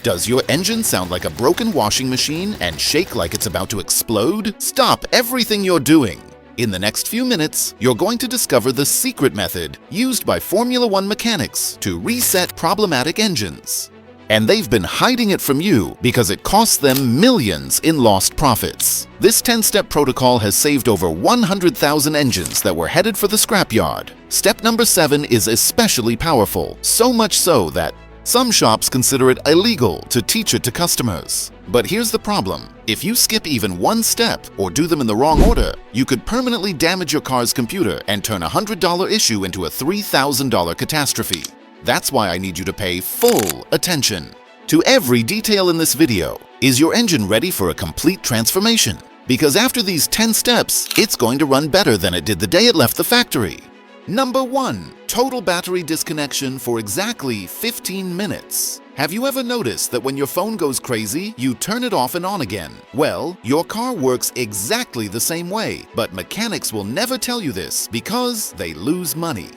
Does your engine sound like a broken washing machine and shake like it's about to explode? Stop everything you're doing. In the next few minutes, you're going to discover the secret method used by Formula One mechanics to reset problematic engines. And they've been hiding it from you because it costs them millions in lost profits. This 10-step protocol has saved over 100,000 engines that were headed for the scrapyard. Step number 7 is especially powerful, so much so that some shops consider it illegal to teach it to customers. But here's the problem. If you skip even one step or do them in the wrong order, you could permanently damage your car's computer and turn a $100 issue into a $3,000 catastrophe. That's why I need you to pay full attention to every detail in this video. Is your engine ready for a complete transformation? Because after these 10 steps, it's going to run better than it did the day it left the factory. Number 1. Total battery disconnection for exactly 15 minutes. Have you ever noticed that when your phone goes crazy, you turn it off and on again? Well, your car works exactly the same way, but mechanics will never tell you this because they lose money.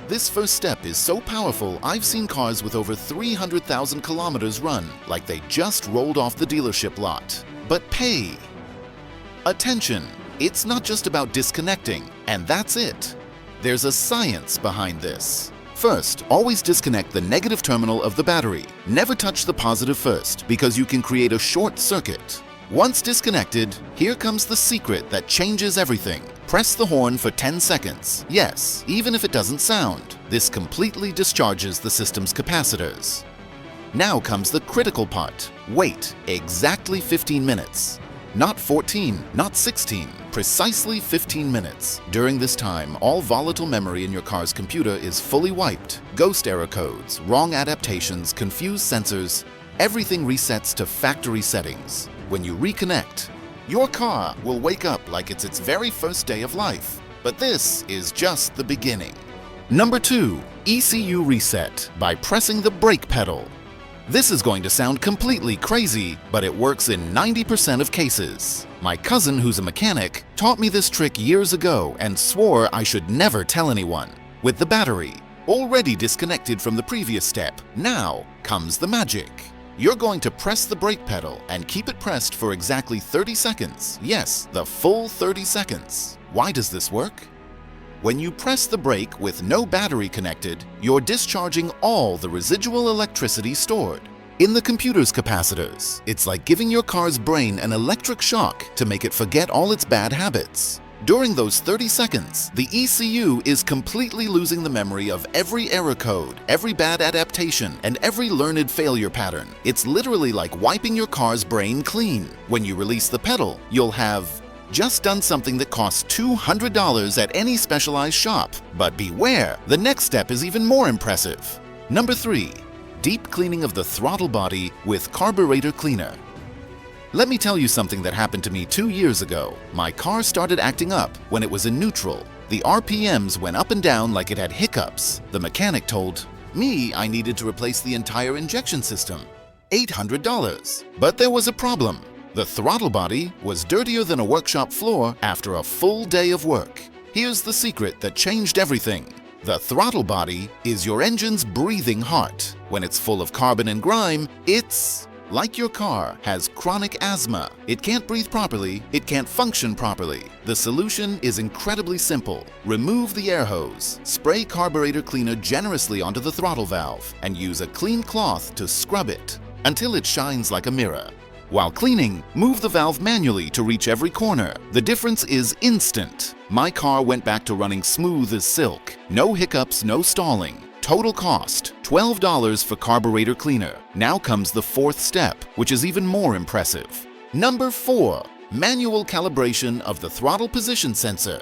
This first step is so powerful, I've seen cars with over 300,000 kilometers run like they just rolled off the dealership lot. But pay attention. It's not just about disconnecting, and that's it. There's a science behind this. First, always disconnect the negative terminal of the battery. Never touch the positive first because you can create a short circuit. Once disconnected, here comes the secret that changes everything. Press the horn for 10 seconds. Yes, even if it doesn't sound. This completely discharges the system's capacitors. Now comes the critical part. Wait exactly 15 minutes. Not 14, not 16, precisely 15 minutes. During this time, all volatile memory in your car's computer is fully wiped. Ghost error codes, wrong adaptations, confused sensors, everything resets to factory settings. When you reconnect, your car will wake up like it's its very first day of life. But this is just the beginning. Number 2. ECU reset by pressing the brake pedal. This is going to sound completely crazy, but it works in 90% of cases. My cousin, who's a mechanic, taught me this trick years ago and swore I should never tell anyone. With the battery already disconnected from the previous step, now comes the magic. You're going to press the brake pedal and keep it pressed for exactly 30 seconds. Yes, the full 30 seconds. Why does this work? When you press the brake with no battery connected, you're discharging all the residual electricity stored in the computer's capacitors. It's like giving your car's brain an electric shock to make it forget all its bad habits. During those 30 seconds, the ECU is completely losing the memory of every error code, every bad adaptation, and every learned failure pattern. It's literally like wiping your car's brain clean. When you release the pedal, you'll have just done something that costs $200 at any specialized shop. But beware, the next step is even more impressive. Number 3. Deep cleaning of the throttle body with carburetor cleaner. Let me tell you something that happened to me 2 years ago. My car started acting up when it was in neutral. The RPMs went up and down like it had hiccups. The mechanic told me I needed to replace the entire injection system. $800. But there was a problem. The throttle body was dirtier than a workshop floor after a full day of work. Here's the secret that changed everything. The throttle body is your engine's breathing heart. When it's full of carbon and grime, it's like your car has chronic asthma. It can't breathe properly, it can't function properly. The solution is incredibly simple. Remove the air hose, spray carburetor cleaner generously onto the throttle valve, and use a clean cloth to scrub it until it shines like a mirror. While cleaning, move the valve manually to reach every corner. The difference is instant. My car went back to running smooth as silk. No hiccups, no stalling. Total cost, $12 for carburetor cleaner. Now comes the 4th step, which is even more impressive. Number 4. Manual calibration of the throttle position sensor.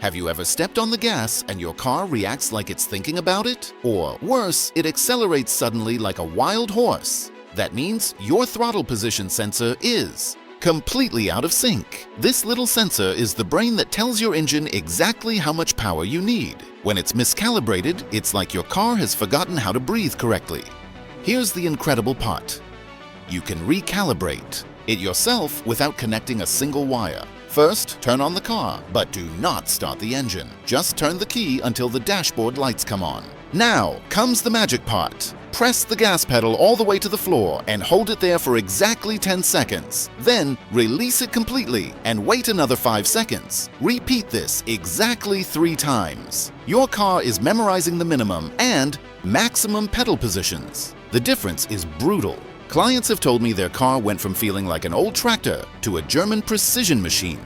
Have you ever stepped on the gas and your car reacts like it's thinking about it? Or worse, it accelerates suddenly like a wild horse. That means your throttle position sensor is completely out of sync. This little sensor is the brain that tells your engine exactly how much power you need. When it's miscalibrated, it's like your car has forgotten how to breathe correctly. Here's the incredible part. You can recalibrate it yourself without connecting a single wire. First, turn on the car, but do not start the engine. Just turn the key until the dashboard lights come on. Now comes the magic part. Press the gas pedal all the way to the floor and hold it there for exactly 10 seconds. Then release it completely and wait another 5 seconds. Repeat this exactly 3 times. Your car is memorizing the minimum and maximum pedal positions. The difference is brutal. Clients have told me their car went from feeling like an old tractor to a German precision machine.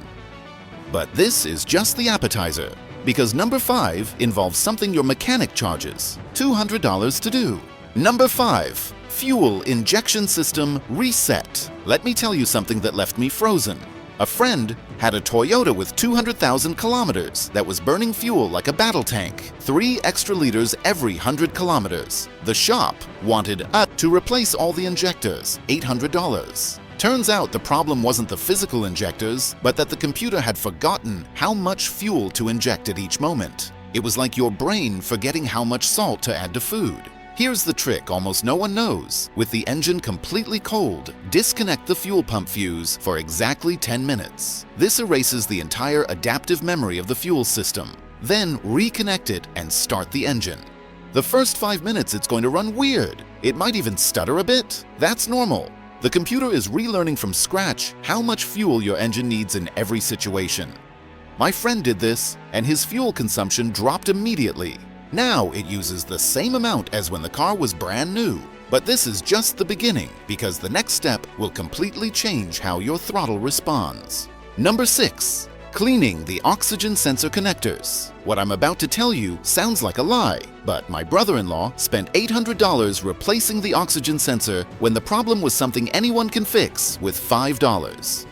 But this is just the appetizer, because number 5 involves something your mechanic charges $200 to do. Number 5. Fuel injection system reset. Let me tell you something that left me frozen. A friend had a Toyota with 200,000 kilometers that was burning fuel like a battle tank, 3 extra liters every 100 kilometers. The shop wanted to replace all the injectors, $800. Turns out the problem wasn't the physical injectors, but that the computer had forgotten how much fuel to inject at each moment. It was like your brain forgetting how much salt to add to food. Here's the trick almost no one knows. With the engine completely cold, disconnect the fuel pump fuse for exactly 10 minutes. This erases the entire adaptive memory of the fuel system. Then reconnect it and start the engine. The first 5 minutes it's going to run weird. It might even stutter a bit. That's normal. The computer is relearning from scratch how much fuel your engine needs in every situation. My friend did this, and his fuel consumption dropped immediately. Now it uses the same amount as when the car was brand new. But this is just the beginning, because the next step will completely change how your throttle responds. Number 6. Cleaning the oxygen sensor connectors. What I'm about to tell you sounds like a lie, but my brother-in-law spent $800 replacing the oxygen sensor when the problem was something anyone can fix with $5.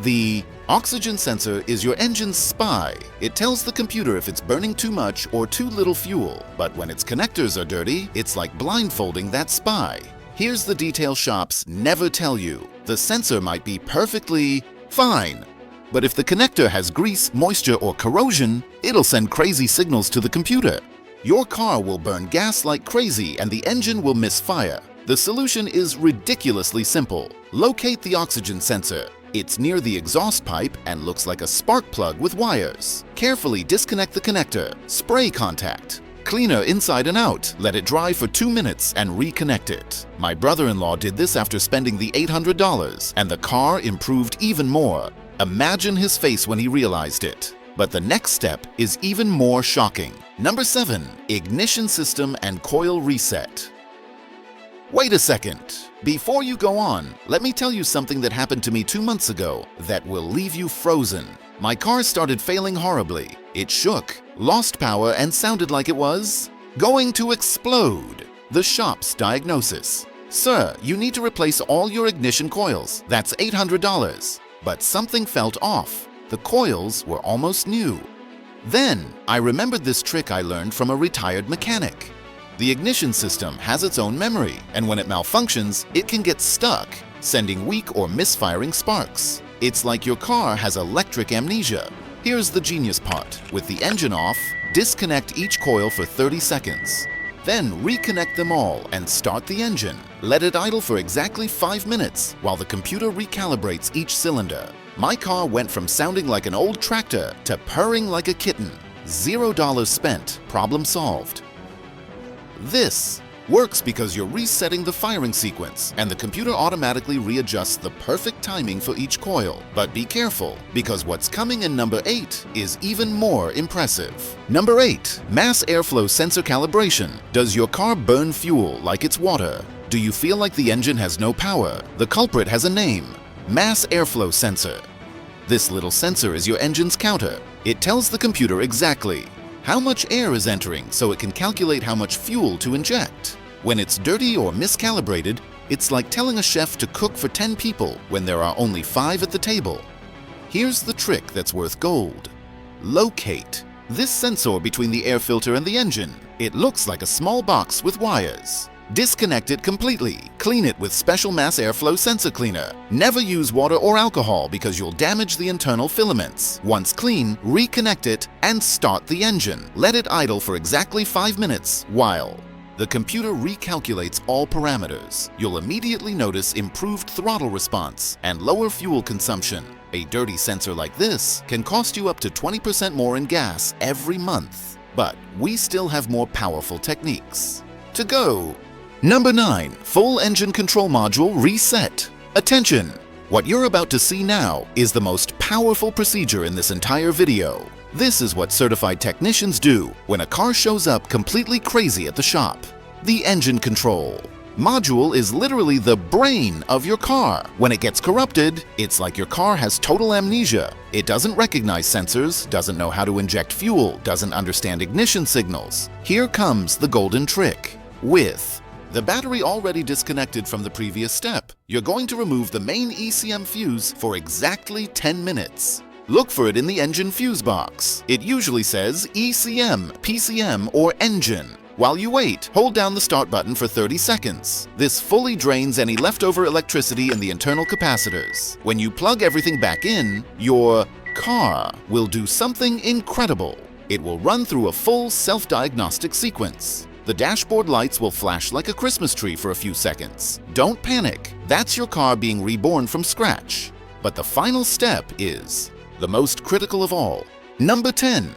The oxygen sensor is your engine's spy. It tells the computer if it's burning too much or too little fuel, but when its connectors are dirty, it's like blindfolding that spy. Here's the detail shops never tell you. The sensor might be perfectly fine, but if the connector has grease, moisture, or corrosion, it'll send crazy signals to the computer. Your car will burn gas like crazy and the engine will misfire. The solution is ridiculously simple. Locate the oxygen sensor. It's near the exhaust pipe and looks like a spark plug with wires. Carefully disconnect the connector. Spray contact. Cleaner inside and out. Let it dry for 2 minutes and reconnect it. My brother-in-law did this after spending the $800, and the car improved even more. Imagine his face when he realized it. But the next step is even more shocking. Number 7. Ignition system and coil reset. Wait a second. Before you go on, let me tell you something that happened to me 2 months ago that will leave you frozen. My car started failing horribly. It shook, lost power, and sounded like it was going to explode. The shop's diagnosis. Sir, you need to replace all your ignition coils. That's $800. But something felt off. The coils were almost new. Then, I remembered this trick I learned from a retired mechanic. The ignition system has its own memory, and when it malfunctions, it can get stuck, sending weak or misfiring sparks. It's like your car has electric amnesia. Here's the genius part. With the engine off, disconnect each coil for 30 seconds. Then reconnect them all and start the engine. Let it idle for exactly 5 minutes while the computer recalibrates each cylinder. My car went from sounding like an old tractor to purring like a kitten. $0 spent, problem solved. This works because you're resetting the firing sequence, and the computer automatically readjusts the perfect timing for each coil. But be careful, because what's coming in number 8 is even more impressive. Number 8. Mass airflow sensor calibration. Does your car burn fuel like it's water? Do you feel like the engine has no power? The culprit has a name: mass airflow sensor. This little sensor is your engine's counter. It tells the computer exactly how much air is entering so it can calculate how much fuel to inject. When it's dirty or miscalibrated, it's like telling a chef to cook for 10 people when there are only 5 at the table. Here's the trick that's worth gold. Locate this sensor between the air filter and the engine. It looks like a small box with wires. Disconnect it completely. Clean it with special mass airflow sensor cleaner. Never use water or alcohol because you'll damage the internal filaments. Once clean, reconnect it and start the engine. Let it idle for exactly 5 minutes while the computer recalculates all parameters. You'll immediately notice improved throttle response and lower fuel consumption. A dirty sensor like this can cost you up to 20% more in gas every month. But we still have more powerful techniques. To go Number 9. Full engine control module reset. Attention! What you're about to see now is the most powerful procedure in this entire video. This is what certified technicians do when a car shows up completely crazy at the shop. The engine control module is literally the brain of your car. When it gets corrupted, it's like your car has total amnesia. It doesn't recognize sensors, doesn't know how to inject fuel, doesn't understand ignition signals. Here comes the golden trick. With the battery already disconnected from the previous step, you're going to remove the main ECM fuse for exactly 10 minutes. Look for it in the engine fuse box. It usually says ECM, PCM, or engine. While you wait, hold down the start button for 30 seconds. This fully drains any leftover electricity in the internal capacitors. When you plug everything back in, your car will do something incredible. It will run through a full self-diagnostic sequence. The dashboard lights will flash like a Christmas tree for a few seconds. Don't panic. That's your car being reborn from scratch. But the final step is the most critical of all. Number 10.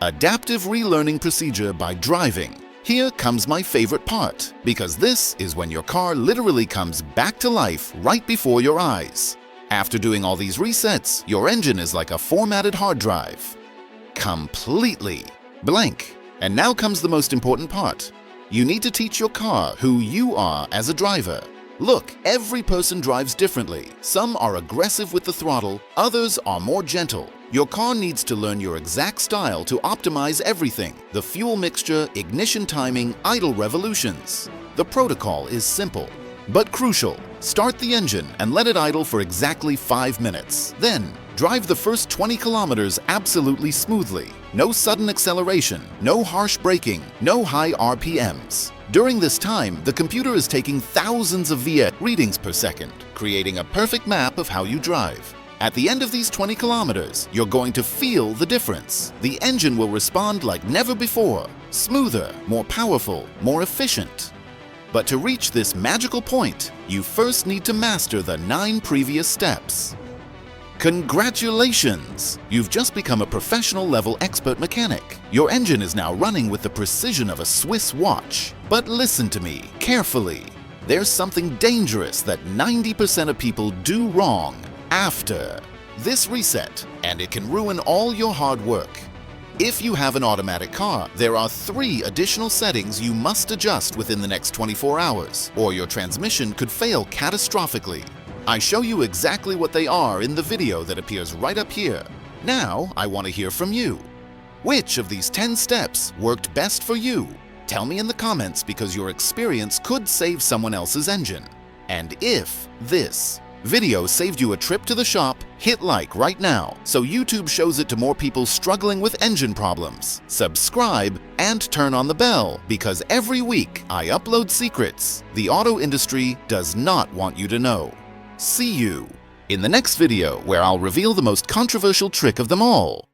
Adaptive relearning procedure by driving. Here comes my favorite part, because this is when your car literally comes back to life right before your eyes. After doing all these resets, your engine is like a formatted hard drive. Completely blank. And now comes the most important part. You need to teach your car who you are as a driver. Look, every person drives differently. Some are aggressive with the throttle, others are more gentle. Your car needs to learn your exact style to optimize everything: the fuel mixture, ignition timing, idle revolutions. The protocol is simple, but crucial. Start the engine and let it idle for exactly 5 minutes. Then, drive the first 20 kilometers absolutely smoothly. No sudden acceleration, no harsh braking, no high RPMs. During this time, the computer is taking thousands of VIA readings per second, creating a perfect map of how you drive. At the end of these 20 kilometers, you're going to feel the difference. The engine will respond like never before, smoother, more powerful, more efficient. But to reach this magical point, you first need to master the 9 previous steps. Congratulations! You've just become a professional-level expert mechanic. Your engine is now running with the precision of a Swiss watch. But listen to me carefully. There's something dangerous that 90% of people do wrong after this reset, and it can ruin all your hard work. If you have an automatic car, there are 3 additional settings you must adjust within the next 24 hours, or your transmission could fail catastrophically. I show you exactly what they are in the video that appears right up here. Now, I want to hear from you. Which of these 10 steps worked best for you? Tell me in the comments, because your experience could save someone else's engine. And if this video saved you a trip to the shop, hit like right now so YouTube shows it to more people struggling with engine problems. Subscribe and turn on the bell, because every week I upload secrets the auto industry does not want you to know. See you in the next video, where I'll reveal the most controversial trick of them all.